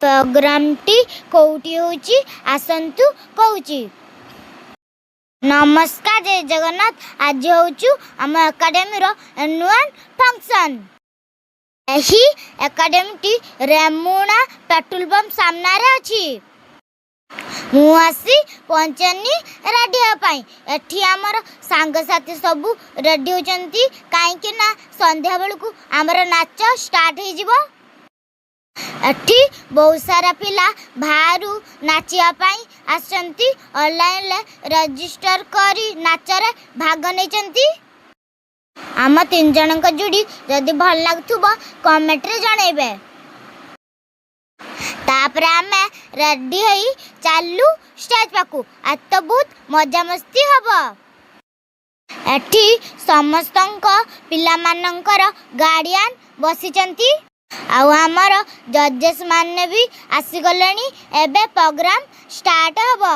प्रोग्रामटी कोउटी होउची आसंतु कहूची। नमस्कार, जय जगन्नाथ। आज होउचु आम एकाडेमी रो एनुअल फंक्शन। एही एकाडेमी रेमुणा पेट्रोल पंप सामना रे अछि। मु आसी पहुंचनी रेडी होपाई। एठी आमर सांग साथी सबु रेडी होचंती काईकि ना संध्या बेलकु आमर नाच स्टार्ट हे जिवो। एठी बहुत सारा पिला बाहरु नाचिया पाई आसंती। ऑनलाइन ले रजिस्टर करी नाच रे भाग नेचंती। आम 3 जनक जुड़ी जदि भल लागथुबो कमेंट रे जणेबे। तापर आमे रेडी होई चालू स्टेज पाकू। आज तो बहुत मजा मस्ती हबो। एठी समस्तंक पिला मानकर गार्डियन बसिचंती। आउ आमर जजेस माने भी आसी गलेनी। एबे प्रोग्राम स्टार्ट हबो।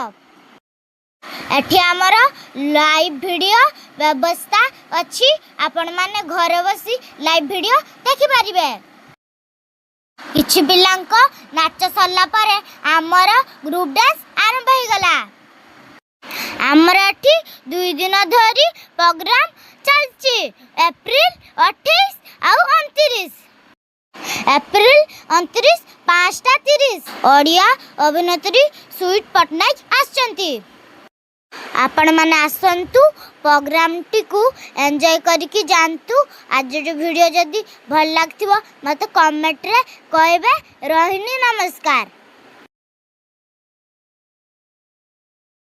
एठी आमर लाइव वीडियो व्यवस्था अछि। आपण माने घरे बसी लाइव वीडियो देखि परिबे। किछि पिलांको नाच सरला परे आमर ग्रुप डांस आरंभ हो गला। आमर एठी 2 दिन धरी प्रोग्राम चलछि। अप्रैल 28 आउ 29। अप्रैल 29 5:30 ओडिया अभिनेत्री स्वीट पटनायक आछंती। आपण माने आसंतु प्रोग्राम टिकू एंजॉय करिकि जानतु। आज जो वीडियो जदी भल लागथिबो मते कमेंट रे कहबे। रहिनी नमस्कार।